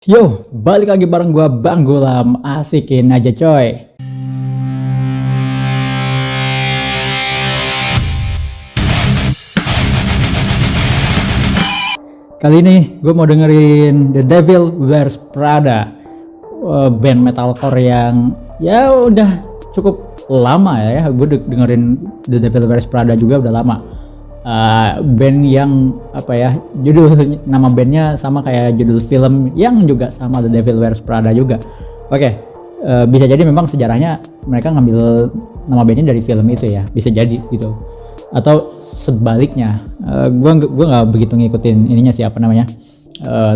Yo, balik lagi bareng gua Bang Gulam, asikin aja coy. Kali ini gue mau dengerin The Devil Wears Prada, band metalcore yang ya udah cukup lama ya. Gue dengerin The Devil Wears Prada juga udah lama. Band yang apa ya, judul nama bandnya sama kayak judul film yang juga sama, The Devil Wears Prada juga. Oke, bisa jadi memang sejarahnya mereka ngambil nama bandnya dari film itu ya, bisa jadi gitu. Atau sebaliknya, gua nggak begitu ngikutin ininya sih, apa namanya,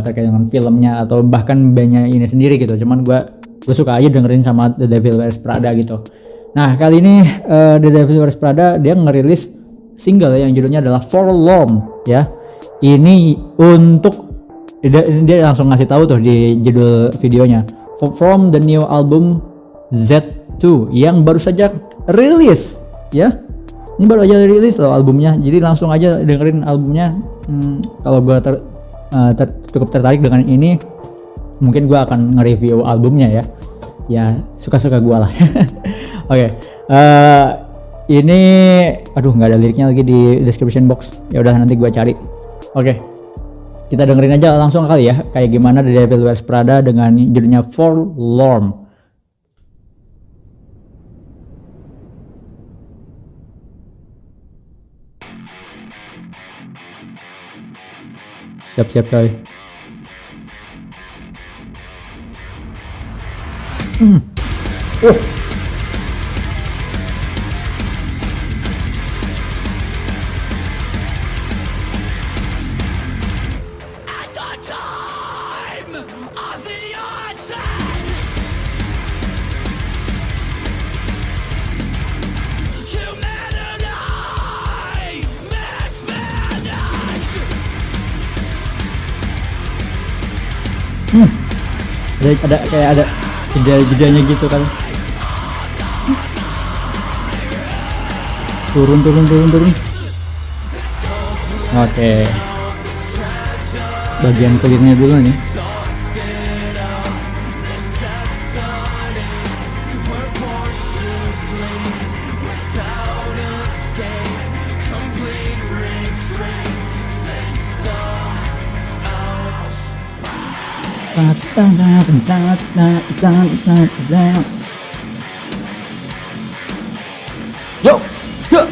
terkait dengan filmnya atau bahkan bandnya ini sendiri gitu. Cuman gue suka aja dengerin sama The Devil Wears Prada gitu. Nah kali ini The Devil Wears Prada dia ngerilis single yang judulnya adalah Forlorn ya. Ini untuk dia langsung ngasih tahu tuh di judul videonya, from the new album Z2 yang baru saja rilis ya. Ini baru aja rilis loh albumnya, jadi langsung aja dengerin albumnya. Kalau gue cukup tertarik dengan ini, mungkin gue akan nge-review albumnya ya. Ya suka-suka gue lah. Oke. Ini aduh nggak ada liriknya lagi di description box. Ya udah nanti gue cari. Oke. Kita dengerin aja langsung kali ya, kayak gimana The Devil Wears Prada dengan judulnya Forlorn. Siap-siap coy. Oh. Ada kayak ada jeda-jedanya gitu kan. Turun. Oke. Bagian clearnya dulu nih. Yo, yo.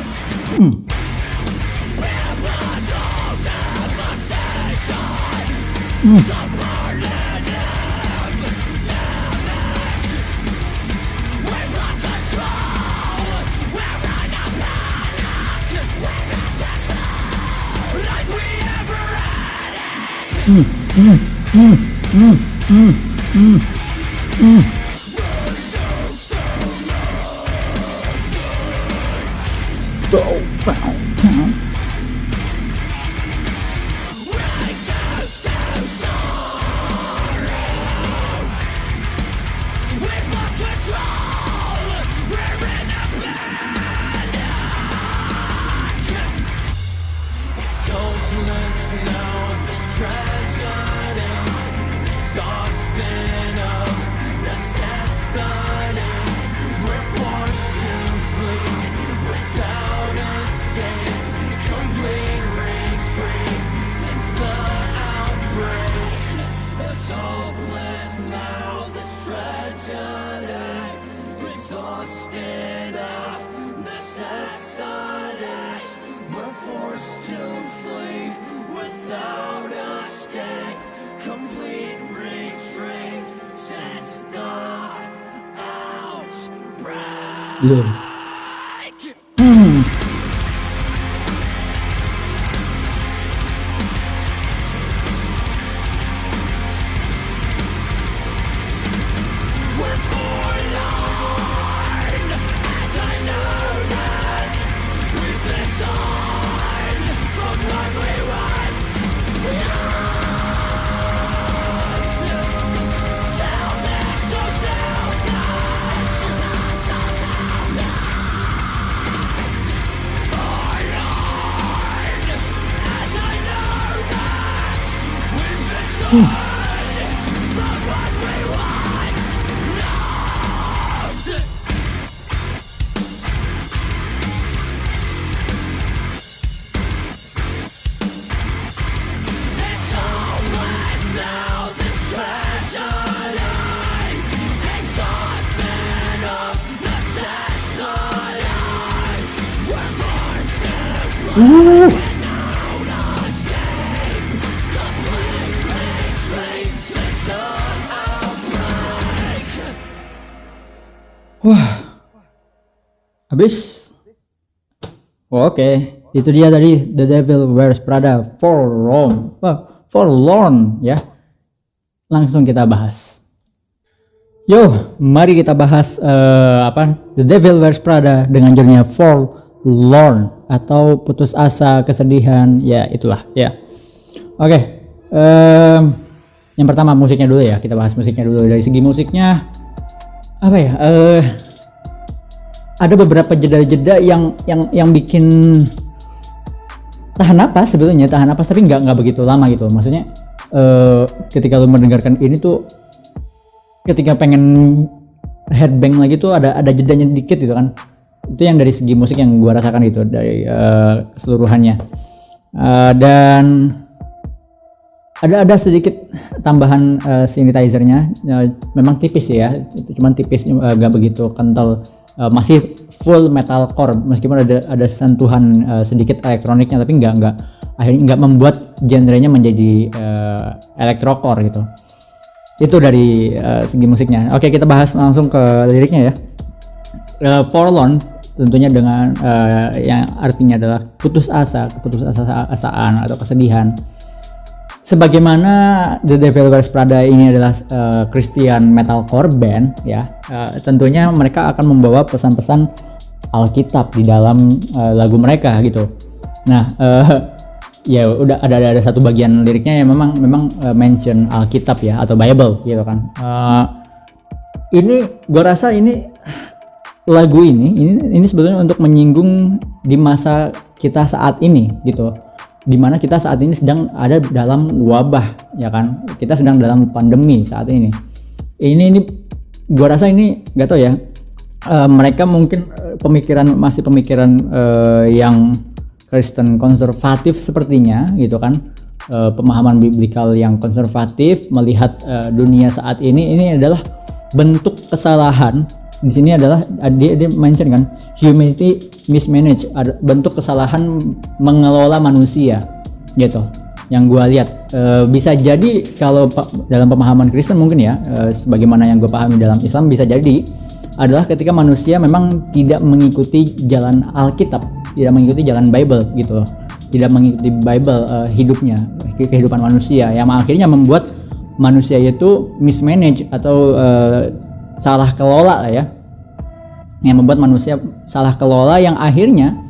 Belum. Habis. Oke, itu dia tadi The Devil Wears Prada Forlorn ya. Langsung kita bahas. Yo, mari kita bahas The Devil Wears Prada dengan judulnya Forlorn atau putus asa, kesedihan, ya itulah ya. Oke, yang pertama musiknya dulu ya. Kita bahas musiknya dulu. Dari segi musiknya apa ya? Ada beberapa jeda-jeda yang bikin tahan napas sebetulnya, tapi nggak begitu lama gitu. Maksudnya ketika lu mendengarkan ini tuh, ketika pengen headbang lagi tuh ada jedanya dikit gitu kan. Itu yang dari segi musik yang gua rasakan gitu dari keseluruhannya. Dan ada sedikit tambahan synthesizer-nya, memang tipis ya, cuman tipis, nggak begitu kental. Masih full metalcore meskipun ada sentuhan sedikit elektroniknya, tapi akhirnya nggak membuat genrenya menjadi electrocore gitu. Itu dari segi musiknya. Oke, kita bahas langsung ke liriknya ya. Forlorn tentunya dengan yang artinya adalah putus asa, keputusasaan atau kesedihan. Sebagaimana The Devil Wears Prada ini adalah Christian metalcore band ya, tentunya mereka akan membawa pesan-pesan Alkitab di dalam lagu mereka gitu. Nah, ya udah ada satu bagian liriknya yang memang mention Alkitab ya, atau Bible gitu kan. Ini gue rasa ini lagu ini sebetulnya untuk menyinggung di masa kita saat ini gitu. Dimana kita saat ini sedang ada dalam wabah ya kan, kita sedang dalam pandemi saat ini gua rasa ini nggak tahu ya, mereka mungkin masih pemikiran yang Kristen konservatif sepertinya gitu kan, pemahaman biblikal yang konservatif melihat dunia saat ini adalah bentuk kesalahan. Di sini adalah dia mention kan, humanity mismanage, ada bentuk kesalahan mengelola manusia gitu. Yang gua lihat bisa jadi kalau dalam pemahaman Kristen mungkin ya, sebagaimana yang gue pahami dalam Islam, bisa jadi adalah ketika manusia memang tidak mengikuti jalan Alkitab, tidak mengikuti jalan Bible gitu loh, tidak mengikuti Bible hidupnya, kehidupan manusia, yang akhirnya membuat manusia itu mismanage atau salah kelola lah ya, yang membuat manusia salah kelola, yang akhirnya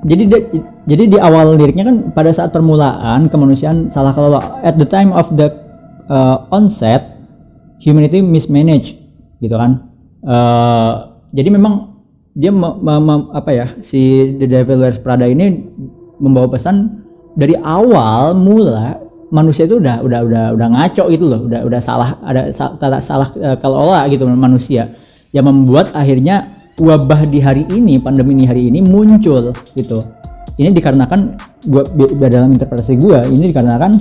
jadi di awal liriknya kan, pada saat permulaan kemanusiaan salah kelola, at the time of the onset humanity mismanaged gitu kan. Jadi memang dia si The Devil Wears Prada ini membawa pesan dari awal mula manusia itu udah ngaco gitu loh, udah salah, salah kelola gitu manusia, yang membuat akhirnya wabah di hari ini, pandemi di hari ini muncul gitu. Ini dikarenakan dalam interpretasi ini dikarenakan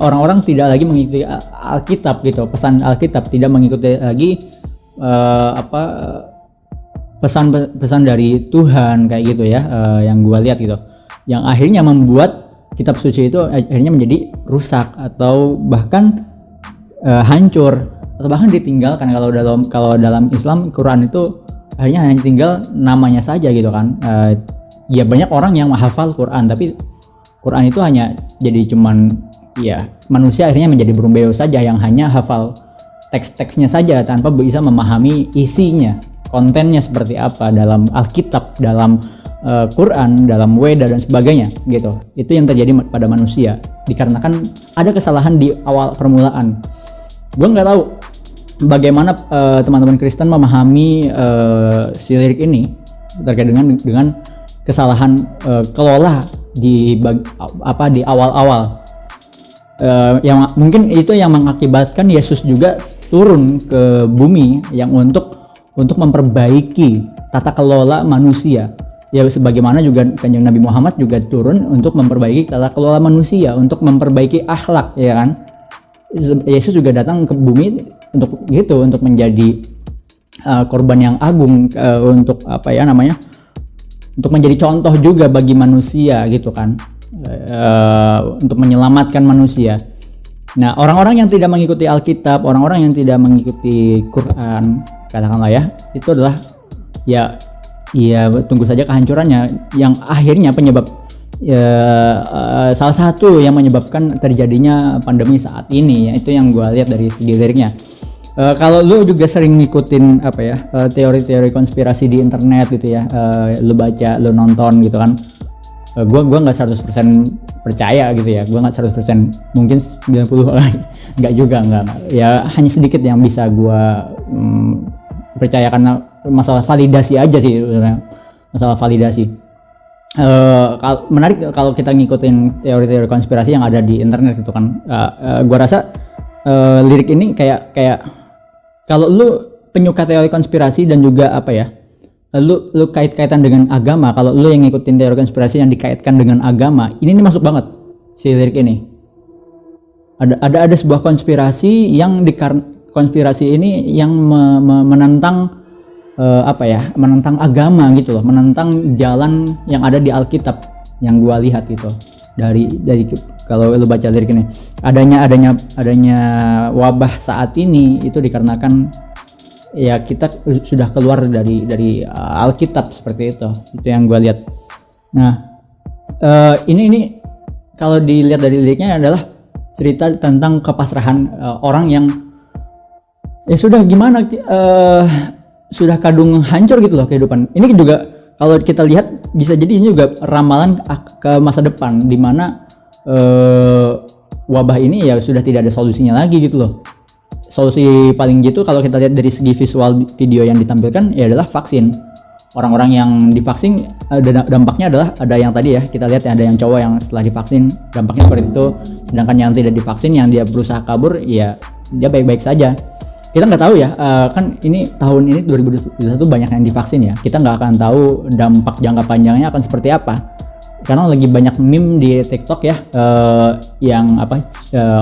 orang-orang tidak lagi mengikuti Alkitab gitu, pesan Alkitab, tidak mengikuti lagi pesan dari Tuhan kayak gitu ya, yang gua lihat gitu, yang akhirnya membuat kitab suci itu akhirnya menjadi rusak atau bahkan hancur atau bahkan ditinggalkan. Kalau dalam Islam, Quran itu akhirnya hanya tinggal namanya saja gitu kan. Ya banyak orang yang menghafal Quran, tapi Quran itu hanya jadi cuman ya manusia akhirnya menjadi berumbeo saja yang hanya hafal teks-teksnya saja tanpa bisa memahami isinya, kontennya seperti apa dalam Alkitab, dalam Quran, dalam Weda dan sebagainya gitu. Itu yang terjadi pada manusia dikarenakan ada kesalahan di awal permulaan. Gue nggak tahu bagaimana teman-teman Kristen memahami si lirik ini terkait dengan kesalahan kelola di awal-awal, yang mungkin itu yang mengakibatkan Yesus juga turun ke bumi yang untuk memperbaiki tata kelola manusia. Ya sebagaimana juga Kanjeng Nabi Muhammad juga turun untuk memperbaiki tata kelola manusia, untuk memperbaiki akhlak, ya kan. Yesus juga datang ke bumi untuk menjadi korban yang agung, untuk untuk menjadi contoh juga bagi manusia gitu kan, untuk menyelamatkan manusia. Nah, orang-orang yang tidak mengikuti Alkitab, orang-orang yang tidak mengikuti Quran, katakanlah ya, itu adalah ya tunggu saja kehancurannya, yang akhirnya salah satu yang menyebabkan terjadinya pandemi saat ini, ya itu yang gue lihat dari segi liriknya. Kalau lu juga sering ngikutin teori-teori konspirasi di internet gitu ya, lu baca, lu nonton gitu kan, gue nggak 100% percaya gitu ya, gue nggak 100%, mungkin 90 nggak juga, nggak ya, hanya sedikit yang bisa gue percaya karena masalah validasi aja sih, masalah validasi. Menarik kalau kita ngikutin teori-teori konspirasi yang ada di internet gitu kan. Gue rasa lirik ini kayak kalau lu penyuka teori konspirasi dan juga lu kait-kaitan dengan agama, kalau lu yang ngikutin teori konspirasi yang dikaitkan dengan agama, ini masuk banget si lirik ini. Ada sebuah konspirasi yang konspirasi ini yang menentang menentang agama gitu loh, menentang jalan yang ada di Alkitab yang gua lihat itu. Dari kalau lu baca lirik ini, adanya wabah saat ini itu dikarenakan ya kita sudah keluar dari Alkitab, seperti itu yang gua lihat. Nah, ini kalau dilihat dari liriknya adalah cerita tentang kepasrahan orang yang ya sudah gimana, sudah kadung hancur gitu loh kehidupan. Ini juga kalau kita lihat bisa jadi ini juga ramalan ke masa depan, di mana wabah ini ya sudah tidak ada solusinya lagi gitu loh. Solusi paling gitu kalau kita lihat dari segi visual video yang ditampilkan ya adalah vaksin. Orang-orang yang divaksin, dampaknya adalah ada yang tadi ya kita lihat ya, ada yang cowok yang setelah divaksin dampaknya seperti itu, sedangkan yang tidak divaksin, yang dia berusaha kabur, ya dia baik-baik saja. Kita nggak tahu ya, kan ini tahun ini 2021 banyak yang divaksin ya, kita nggak akan tahu dampak jangka panjangnya akan seperti apa, karena lagi banyak meme di TikTok ya, yang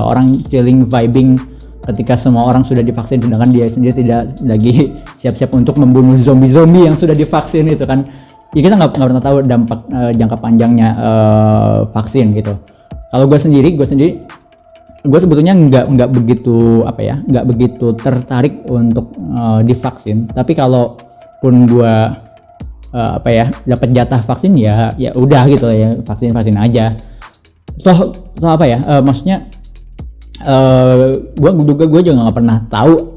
orang chilling vibing ketika semua orang sudah divaksin, sedangkan dia sendiri tidak lagi siap-siap untuk membunuh zombie-zombie yang sudah divaksin itu kan. Ya kita nggak pernah tahu dampak jangka panjangnya vaksin gitu. Kalau gue sebetulnya nggak begitu tertarik untuk divaksin. Tapi kalaupun gue dapat jatah vaksin ya udah gitu ya, vaksin aja. Maksudnya gue juga nggak pernah tahu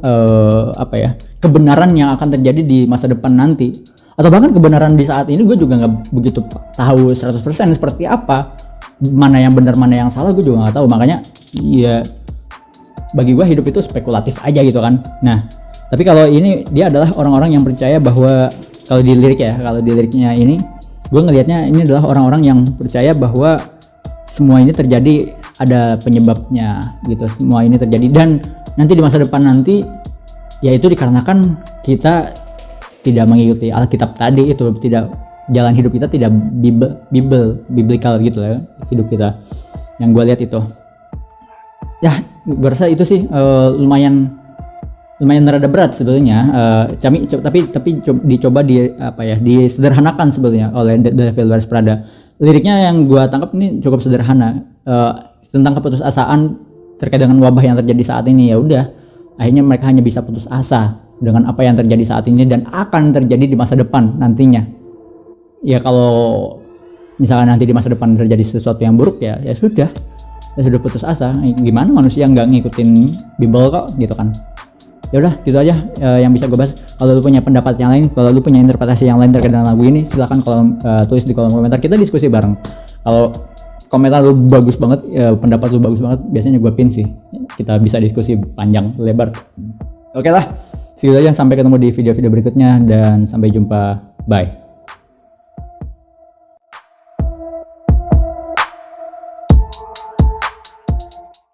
kebenaran yang akan terjadi di masa depan nanti, atau bahkan kebenaran di saat ini gue juga nggak begitu tahu 100% seperti apa, mana yang benar mana yang salah, gue juga nggak tahu. Makanya ya bagi gue hidup itu spekulatif aja gitu kan. Nah tapi kalau ini dia adalah orang-orang yang percaya bahwa kalau di liriknya ini gue ngelihatnya ini adalah orang-orang yang percaya bahwa semua ini terjadi ada penyebabnya gitu, semua ini terjadi dan nanti di masa depan nanti ya itu dikarenakan kita tidak mengikuti Alkitab tadi, itu tidak, jalan hidup kita tidak biblical gitu ya, hidup kita. Yang gue lihat itu ya, gue rasa itu sih lumayan rada berat sebetulnya, tapi dicoba disederhanakan sebetulnya oleh The Devil Wears Prada. Liriknya yang gue tangkap ini cukup sederhana, tentang keputusasaan terkait dengan wabah yang terjadi saat ini. Ya udah, akhirnya mereka hanya bisa putus asa dengan apa yang terjadi saat ini dan akan terjadi di masa depan nantinya. Ya kalau misalkan nanti di masa depan terjadi sesuatu yang buruk ya sudah putus asa. Gimana manusia nggak ngikutin Bible kok gitu kan. Ya udah gitu aja yang bisa gue bahas. Kalau lu punya pendapat yang lain, kalau lu punya interpretasi yang lain terkait dengan lagu ini, silakan tulis di kolom komentar, kita diskusi bareng. Kalau komentar lu bagus banget, pendapat lu bagus banget, biasanya gue pin sih, kita bisa diskusi panjang lebar. Oke lah, segitu aja, sampai ketemu di video-video berikutnya dan sampai jumpa, bye.